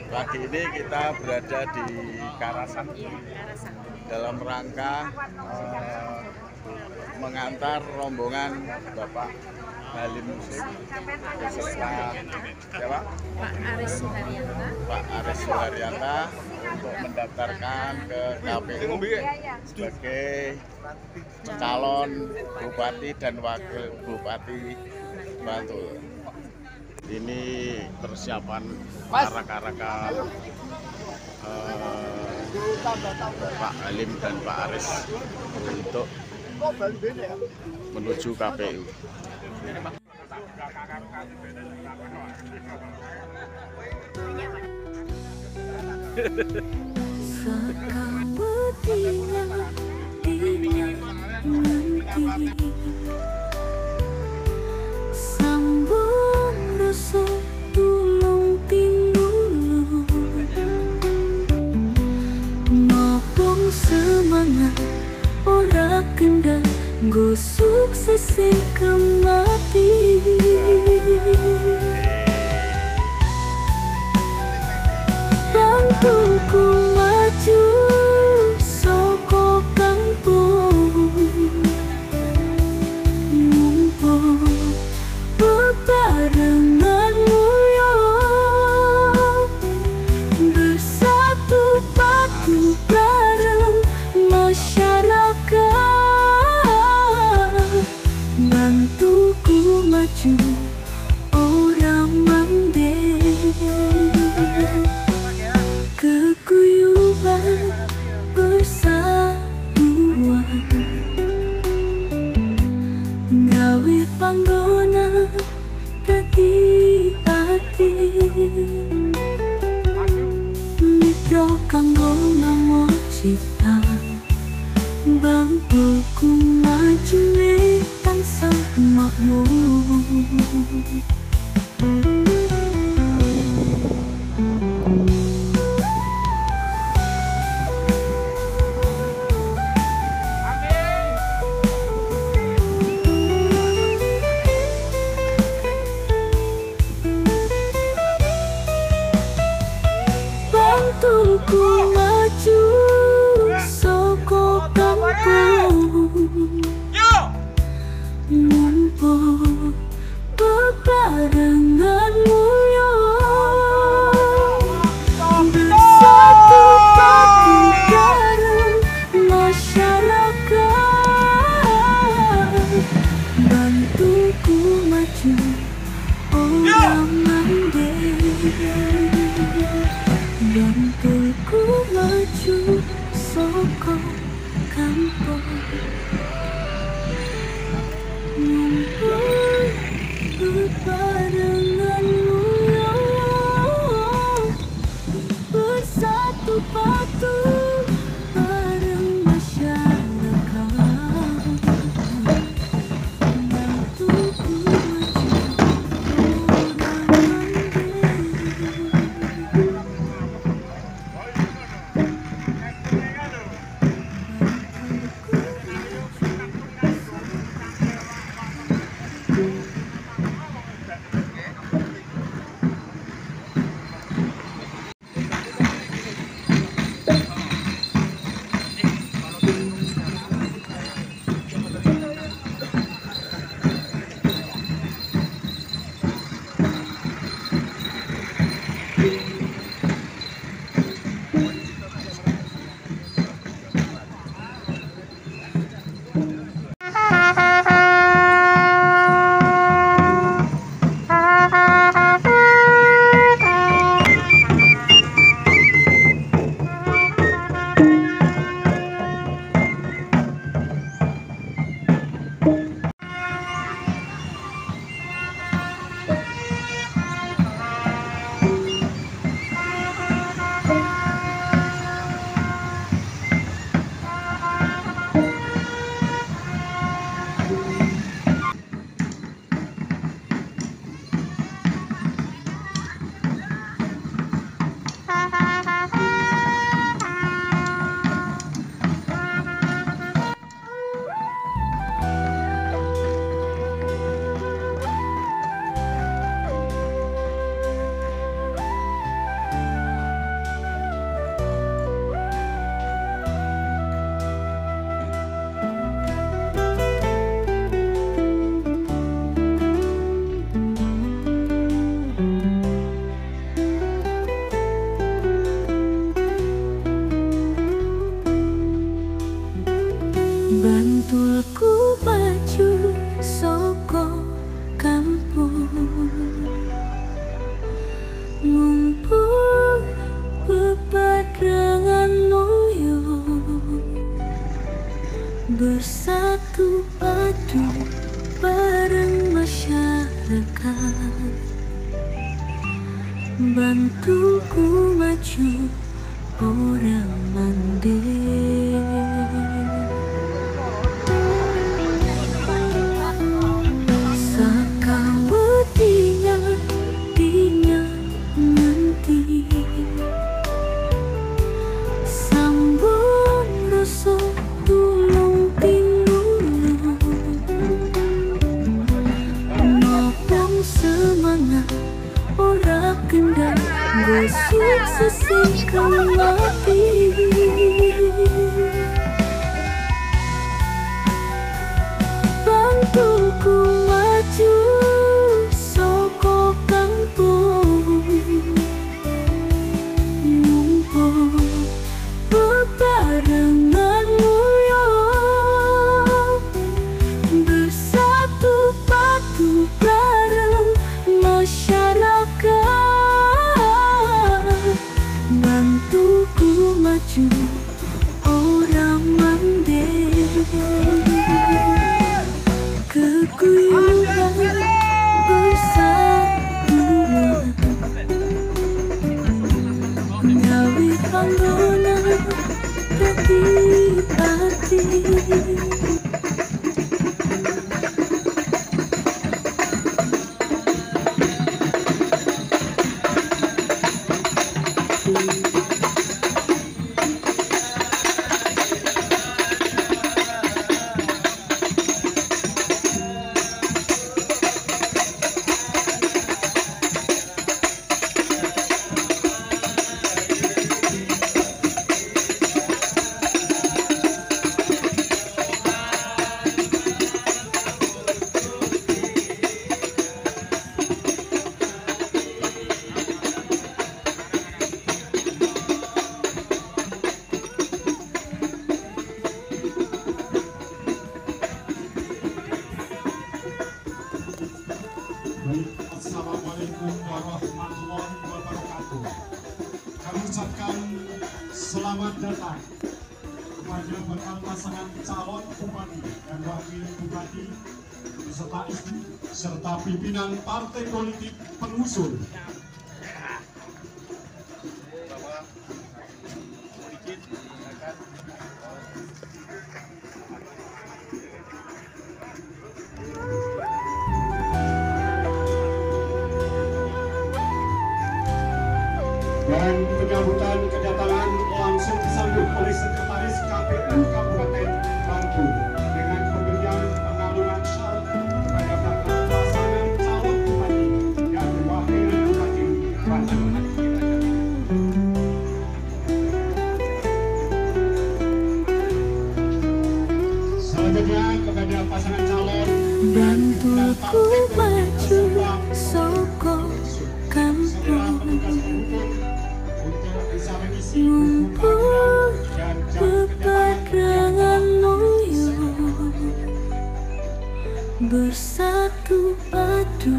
Pagi ini kita berada di Karasak dalam rangka mengantar rombongan Bapak Halim Musik beserta siapa? Pak Aris Suharyanta. Pak Aris Suharyanta untuk mendaftarkan ke KPU sebagai calon Bupati dan Wakil Bupati Bantul. Ini persiapan arak-arakan Pak Halim dan Pak Aris untuk menuju KPU. Ora kendang go sukses sing kemati bantuku maju soko kampung ngumpul bebarenganmu yo bersatu padu bareng masyarakat bantuku maju orang mandek keguyuban persatuan gawe panggonan dadi ati mitra kanggo namung cita bangkuku maju tansah makmur. Bantuku maju soko kampung ngumpul bebarenganmu yo bersatu padu bareng masyarakat bantuku maju orang mandek bantuku maju soko kampung ngumpul bebareng bantuku maju orang mandiri. Sakawutinya dinya nanti sambung rasa tulung tinulu ngopong semangat ora kendang gosok sesingkang mati. Bantuku maju saka kampung ngumpul bebarenganmu yo bersatu padu bareng masyarakat. Bantuku maju orang mandiri. Keguyuban persatuan gawe panggonan dadi ati. Assalamualaikum warahmatullahi wabarakatuh. Kami ucapkan selamat datang kepada bakal pasangan calon bupati dan wakil bupati beserta istri serta pimpinan partai politik pengusung. Dan penyambutan kedatangan langsung disambut oleh Sekretaris KPU Kabupaten Bandung dengan pemberian pengalungan syal kepada bakal pasangan calon bupati dan wakil bupati Bandung. Selanjutnya kepada pasangan calon Bantuku maju saka kampung ngumpul bebarenganmu yo bersatu padu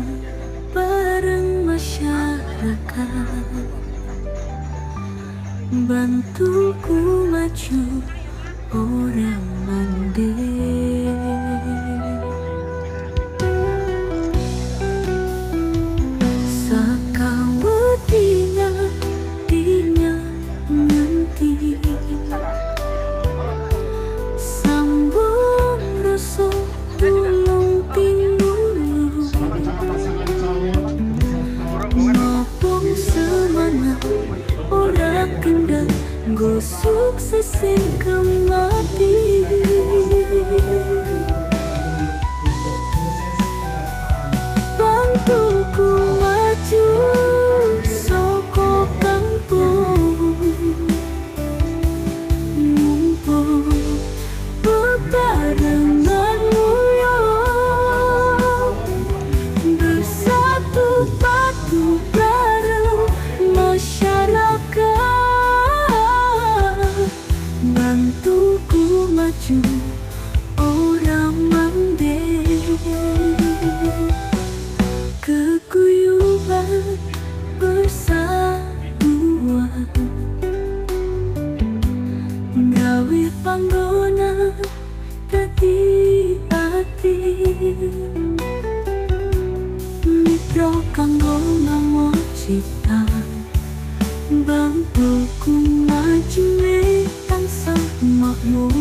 bareng masyarakat. Bantuku maju orang mandiri. Sakawutinya dinya nanti sambung rasa tulung tinulu ngopong semangat ora kendang gosok sesingkang mati. Bantuku maju saka kampung ngumpul bebarenganmu yo bersatu padu bareng masyarakat. Bantuku maju orang mandiri. Keguyuban persatuan gawe panggonan dadi ati. Mitra kanggo ngamo cita Bangkulku maju tansah makmur.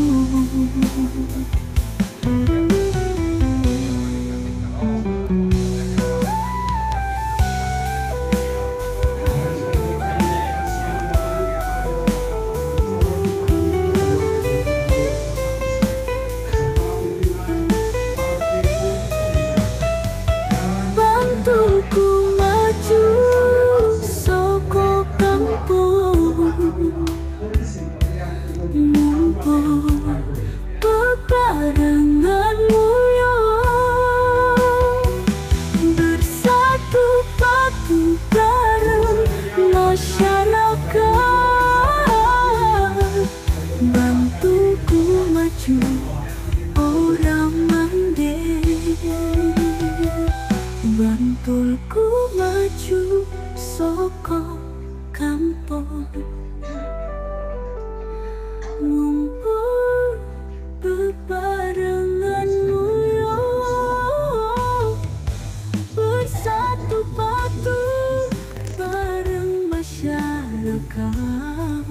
Bantuku maju soko kampung, ngumpul bebarenganmu yo, bersatu padu bareng masyarakat. Bantuku maju orang mandek, Bantulku maju soko kampung, ngumpul bebarenganmu yo, bersatu padu bareng masyarakat.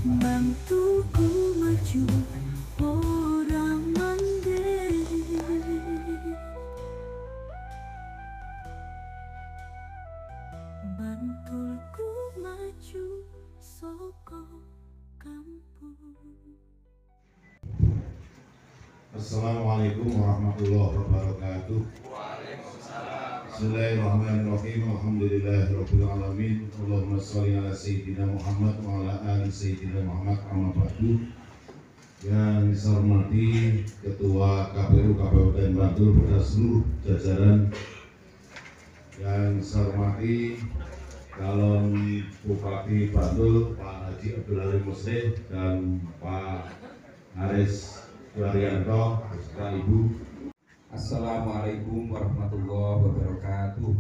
Bantuku maju orang mandek. Bantulku maju soko kampung. Assalamualaikum warahmatullahi wabarakatuh. Bismillahirrahmanirrahim. Alhamdulillahirabbil alamin. Allahumma shalli ala sayyidina Muhammad wa ala ali sayyidina Muhammad. Amma ba'du. Yang saya hormati Ketua KPU Kabupaten Bantul beserta seluruh jajaran. Yang saya hormati calon Bupati Bantul Pak Haji Abdul Halim Muslih dan Pak Aris Suharyanto beserta Ibu. Assalamualaikum warahmatullahi wabarakatuh.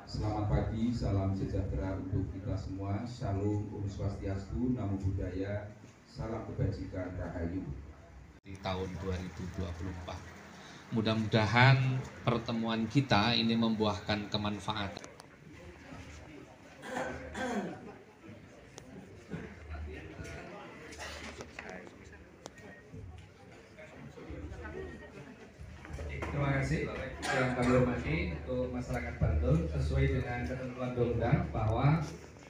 Selamat pagi, salam sejahtera untuk kita semua. Shalom, Om Swastiastu, Namo Buddhaya, salam kebajikan, rahayu. Di tahun 2024, mudah-mudahan pertemuan kita ini membuahkan kemanfaatan. Terima kasih yang kami hormati untuk masyarakat Bantul, sesuai dengan ketentuan undang-undang bahwa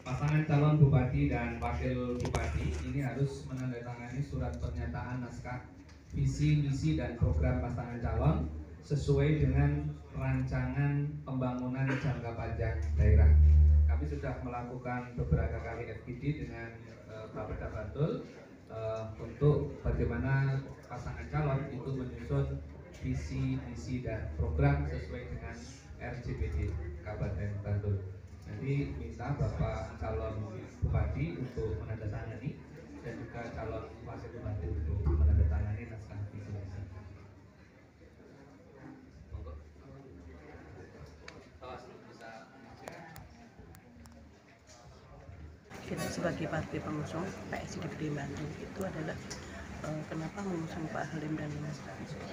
pasangan calon bupati dan wakil bupati ini harus menandatangani surat pernyataan naskah visi, misi, dan program pasangan calon sesuai dengan rancangan pembangunan jangka panjang daerah. Kami sudah melakukan beberapa kali FGD dengan Bapeda Bantul untuk bagaimana pasangan calon itu menyusun visi, misi, dan program sesuai dengan RJPD Kabupaten Bantul. Nanti minta Bapak calon bupati untuk menandatangani dan juga calon wakil bupati untuk menandatangani naskah visi misi. Kita sebagai partai pengusung PSI DPD Bantul itu adalah kenapa mengusung Pak Halim dan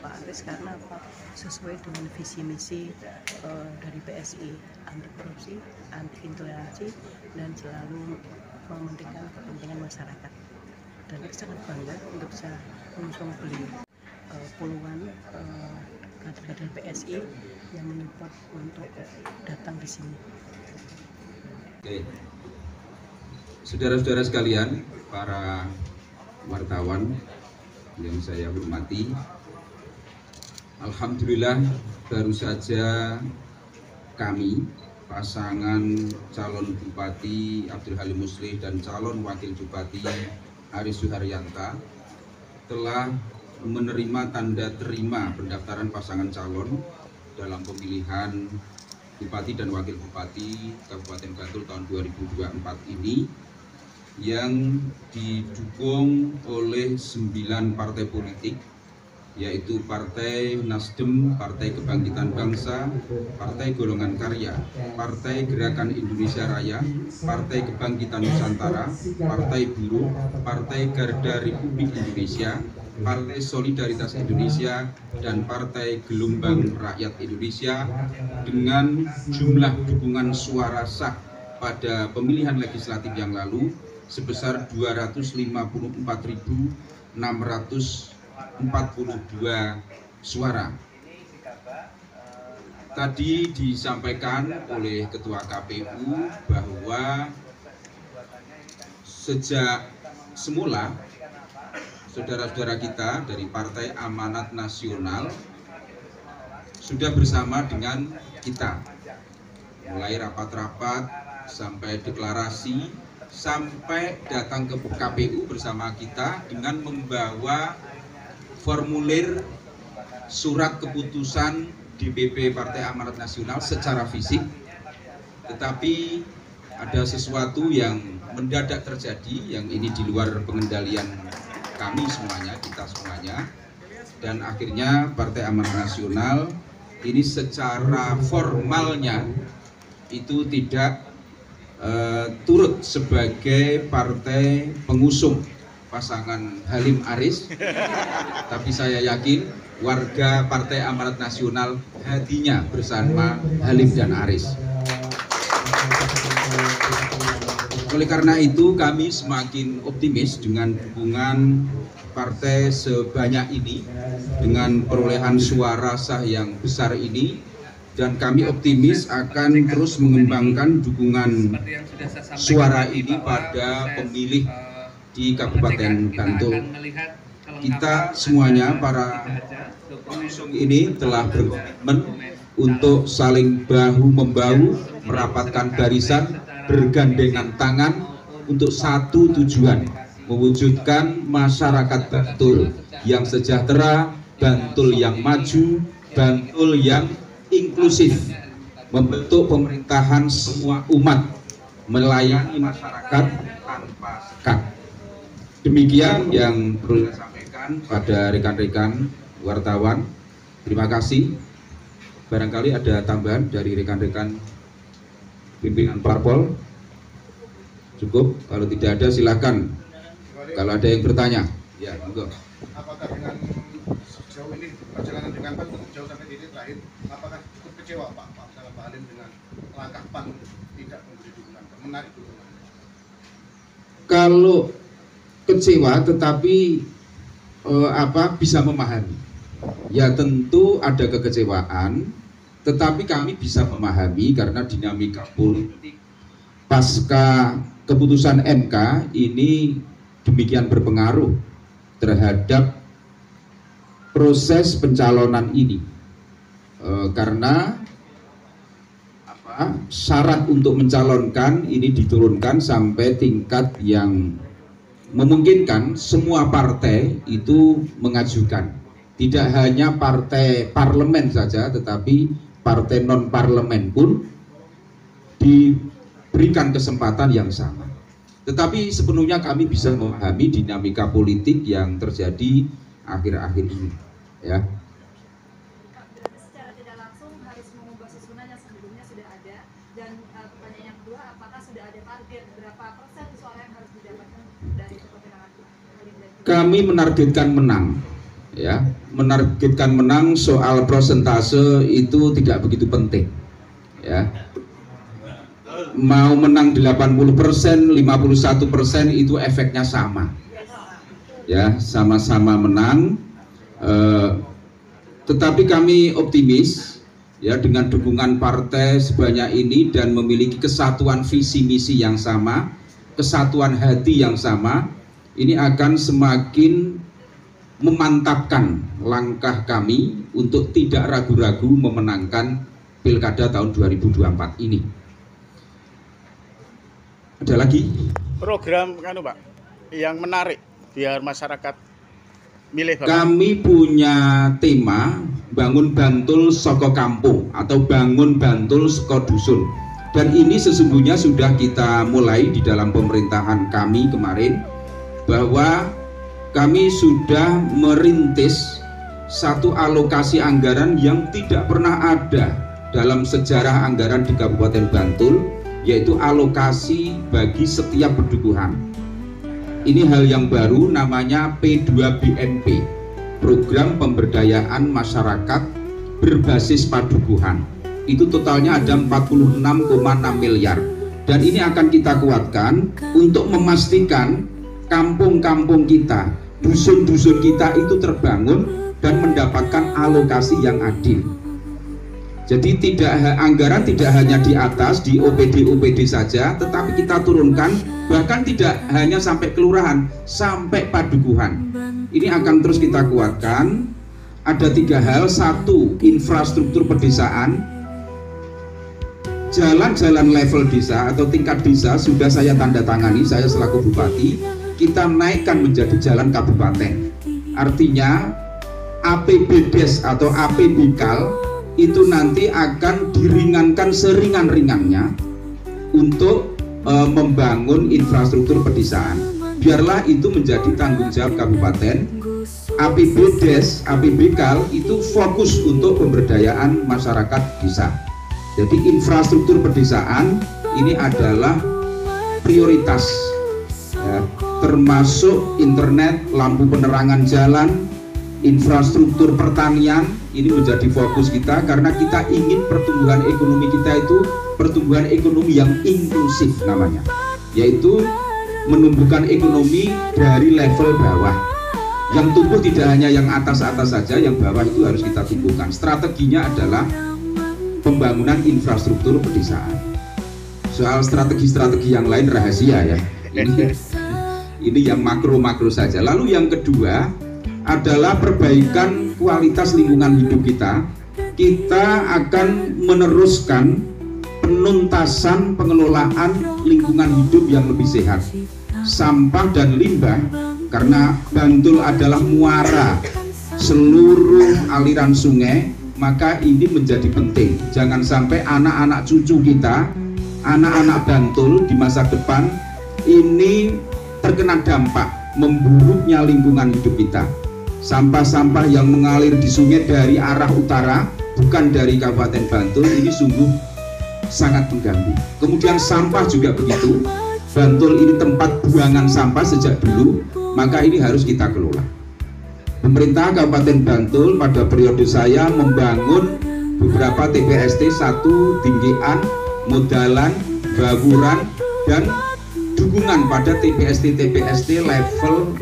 Pak Aris, karena apa? Sesuai dengan visi misi dari PSI, anti korupsi, anti intoleransi, dan selalu mementingkan kepentingan masyarakat. Dan kita sangat bangga untuk bisa mengusung beliau. Puluhan kader-kader PSI yang menyupport untuk datang di sini. Oke. Saudara-saudara sekalian, para wartawan yang saya hormati, alhamdulillah baru saja kami pasangan calon Bupati Abdul Halim Muslih dan calon Wakil Bupati Aris Suharyanto telah menerima tanda terima pendaftaran pasangan calon dalam pemilihan Bupati dan Wakil Bupati Kabupaten Bantul tahun 2024 ini, yang didukung oleh 9 partai politik, yaitu Partai Nasdem, Partai Kebangkitan Bangsa, Partai Golongan Karya, Partai Gerakan Indonesia Raya, Partai Kebangkitan Nusantara, Partai Buruh, Partai Garda Republik Indonesia, Partai Solidaritas Indonesia, dan Partai Gelombang Rakyat Indonesia dengan jumlah dukungan suara sah pada pemilihan legislatif yang lalu sebesar 254.642 suara. Tadi disampaikan oleh Ketua KPU bahwa sejak semula saudara-saudara kita dari Partai Amanat Nasional sudah bersama dengan kita, mulai rapat-rapat sampai deklarasi sampai datang ke KPU bersama kita dengan membawa formulir surat keputusan DPP Partai Amanat Nasional secara fisik, tetapi ada sesuatu yang mendadak terjadi yang ini di luar pengendalian kami semuanya, kita semuanya, dan akhirnya Partai Amanat Nasional ini secara formalnya itu tidak turut sebagai partai pengusung pasangan Halim Aris, tapi saya yakin warga Partai Amanat Nasional hatinya bersama Halim dan Aris. Oleh karena itu kami semakin optimis dengan dukungan partai sebanyak ini, dengan perolehan suara sah yang besar ini, dan kami optimis akan terus mengembangkan dukungan suara ini pada pemilih di Kabupaten Bantul. Kita semuanya para pengusung ini telah berkomitmen untuk saling bahu-membahu, merapatkan barisan, bergandengan tangan untuk satu tujuan, mewujudkan masyarakat Bantul yang sejahtera, Bantul yang maju, Bantul yang inklusif, membentuk pemerintahan semua umat, melayani masyarakat tanpa sekat. Demikian yang perlu saya sampaikan pada rekan-rekan wartawan. Terima kasih. Barangkali ada tambahan dari rekan-rekan pimpinan parpol. Cukup. Kalau tidak ada silakan. Kalau ada yang bertanya, ya monggo. Apakah dengan sejauh ini perjalanan dengan PAN cukup jauh sampai titik terakhir, apakah cukup kecewa Pak Halim dengan langkah PAN tidak memberi dukungan, menarik dukungan? Kalau kecewa tetapi bisa memahami, ya tentu ada kekecewaan, tetapi kami bisa memahami karena dinamika politik pasca keputusan MK ini demikian berpengaruh terhadap proses pencalonan ini, karena syarat untuk mencalonkan ini diturunkan sampai tingkat yang memungkinkan semua partai itu mengajukan, tidak hanya partai parlemen saja, tetapi partai non parlemen pun diberikan kesempatan yang sama. Tetapi sepenuhnya kami bisa memahami dinamika politik yang terjadi akhir-akhir ini, ya. Secara tidak langsung harus mengubah susunan yang sebelumnya sudah ada, dan pertanyaan yang kedua, apakah sudah ada target berapa persen suara yang harus didapatkan dari kepentingan kami menargetkan menang, ya, menargetkan menang. Soal persentase itu tidak begitu penting, ya. Mau menang 80%, 51% itu efeknya sama, ya, sama-sama menang. Tetapi kami optimis, ya, dengan dukungan partai sebanyak ini dan memiliki kesatuan visi misi yang sama, kesatuan hati yang sama, ini akan semakin memantapkan langkah kami untuk tidak ragu-ragu memenangkan Pilkada tahun 2024 ini. Ada lagi program kan Pak yang menarik biar masyarakat milih Bapak? Kami punya tema bangun Bantul saka kampung atau bangun Bantul saka dusun, dan ini sesungguhnya sudah kita mulai di dalam pemerintahan kami kemarin, bahwa kami sudah merintis satu alokasi anggaran yang tidak pernah ada dalam sejarah anggaran di Kabupaten Bantul, yaitu alokasi bagi setiap pedukuhan. Ini hal yang baru, namanya P2BMP, Program Pemberdayaan Masyarakat Berbasis Padukuhan. Itu totalnya ada 46,6 miliar. Dan ini akan kita kuatkan untuk memastikan kampung-kampung kita, dusun-dusun kita itu terbangun dan mendapatkan alokasi yang adil. Jadi anggaran tidak hanya di atas, di OPD saja, tetapi kita turunkan, bahkan tidak hanya sampai kelurahan, sampai padukuhan. Ini akan terus kita kuatkan. Ada 3 hal. 1, infrastruktur pedesaan. Jalan-jalan level desa atau tingkat desa sudah saya tanda tangani, saya selaku bupati, kita naikkan menjadi jalan kabupaten. Artinya APBDes atau APBikal itu nanti akan diringankan seringan-ringannya untuk membangun infrastruktur pedesaan. Biarlah itu menjadi tanggung jawab kabupaten. APBDes, APBikal itu fokus untuk pemberdayaan masyarakat desa. Jadi infrastruktur pedesaan ini adalah prioritas, ya, termasuk internet, lampu penerangan jalan, infrastruktur pertanian. Ini menjadi fokus kita karena kita ingin pertumbuhan ekonomi kita itu pertumbuhan ekonomi yang inklusif namanya, yaitu menumbuhkan ekonomi dari level bawah. Yang tumbuh tidak hanya yang atas-atas saja, yang bawah itu harus kita tumbuhkan. Strateginya adalah pembangunan infrastruktur pedesaan. Soal strategi-strategi yang lain rahasia ya. Ini yang makro-makro saja. Lalu yang kedua adalah perbaikan kualitas lingkungan hidup kita. Kita akan meneruskan penuntasan pengelolaan lingkungan hidup yang lebih sehat. Sampah dan limbah, karena Bantul adalah muara seluruh aliran sungai, maka ini menjadi penting. Jangan sampai anak-anak cucu kita, anak-anak Bantul di masa depan ini terkena dampak memburuknya lingkungan hidup kita. Sampah-sampah yang mengalir di sungai dari arah utara, bukan dari Kabupaten Bantul, ini sungguh sangat mengganggu. Kemudian sampah juga begitu. Bantul ini tempat buangan sampah sejak dulu, maka ini harus kita kelola. Pemerintah Kabupaten Bantul pada periode saya membangun beberapa TPST, 1 Tinggian, Modalan, Bawuran, dan dukungan pada TPST level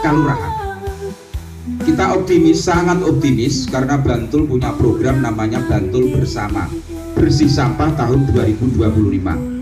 kelurahan. Kita optimis, sangat optimis, karena Bantul punya program namanya Bantul Bersama, bersih sampah tahun 2025.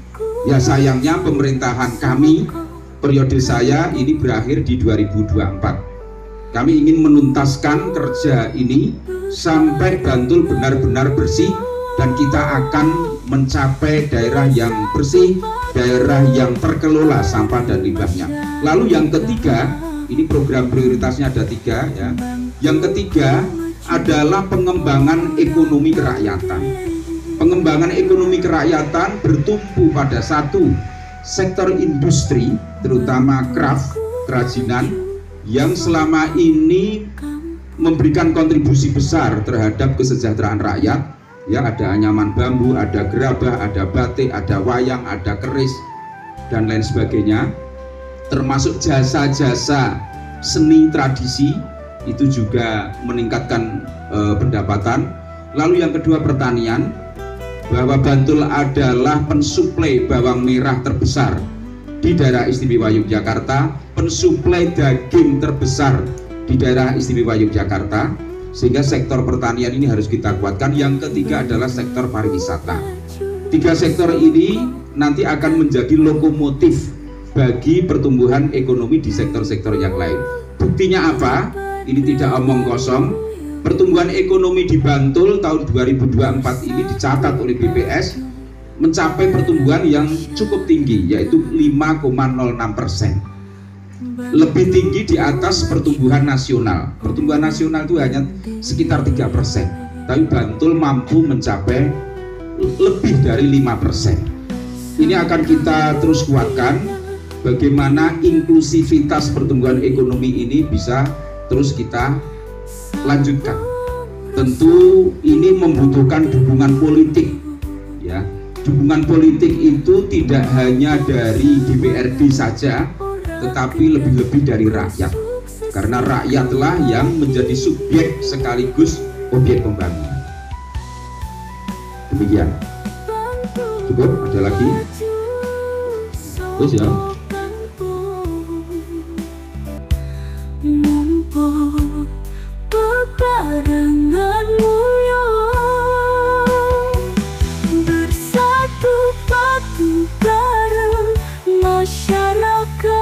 Ya sayangnya pemerintahan kami, periode saya ini berakhir di 2024. Kami ingin menuntaskan kerja ini sampai Bantul benar-benar bersih, dan kita akan mencapai daerah yang bersih, daerah yang terkelola sampah dan limbahnya. Lalu yang ketiga, ini program prioritasnya ada 3 ya. Yang ketiga adalah pengembangan ekonomi kerakyatan. Pengembangan ekonomi kerakyatan bertumpu pada 1, sektor industri, terutama craft, kerajinan, yang selama ini memberikan kontribusi besar terhadap kesejahteraan rakyat. Ya, ada anyaman bambu, ada gerabah, ada batik, ada wayang, ada keris, dan lain sebagainya. Termasuk jasa-jasa seni tradisi itu juga meningkatkan pendapatan. Lalu yang kedua pertanian, bahwa Bantul adalah pensuplai bawang merah terbesar di daerah istimewa Yogyakarta, pensuplai daging terbesar di daerah istimewa Yogyakarta, sehingga sektor pertanian ini harus kita kuatkan. Yang ketiga adalah sektor pariwisata. 3 sektor ini nanti akan menjadi lokomotif bagi pertumbuhan ekonomi di sektor-sektor yang lain. Buktinya apa? Ini tidak omong kosong. Pertumbuhan ekonomi di Bantul tahun 2024 ini dicatat oleh BPS mencapai pertumbuhan yang cukup tinggi, yaitu 5,06%. Lebih tinggi di atas pertumbuhan nasional. Pertumbuhan nasional itu hanya sekitar 3%, tapi Bantul mampu mencapai lebih dari 5%. Ini akan kita terus kuatkan. Bagaimana inklusivitas pertumbuhan ekonomi ini bisa terus kita lanjutkan. Tentu ini membutuhkan dukungan politik, ya. Dukungan politik itu tidak hanya dari DPRD saja, tetapi lebih-lebih dari rakyat. Karena rakyatlah yang menjadi subjek sekaligus objek pembangunan. Demikian. cukup, ada lagi. Terus ya. Mumpung peperanganmu yo, bersatu padu bareng masyarakat,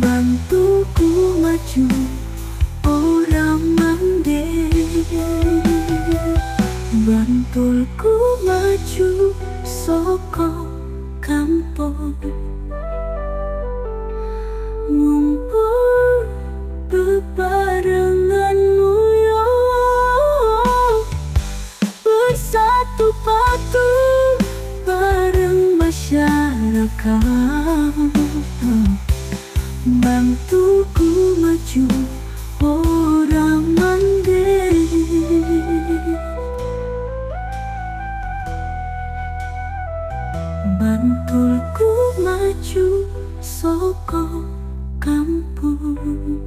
bantuku maju orang mandiri, bantulku maju soko kampung. Mumpung bebarenganmu yo, bersatu padu bareng masyarakat, bantuku maju orang mandiri, bantulku maju soko kampung.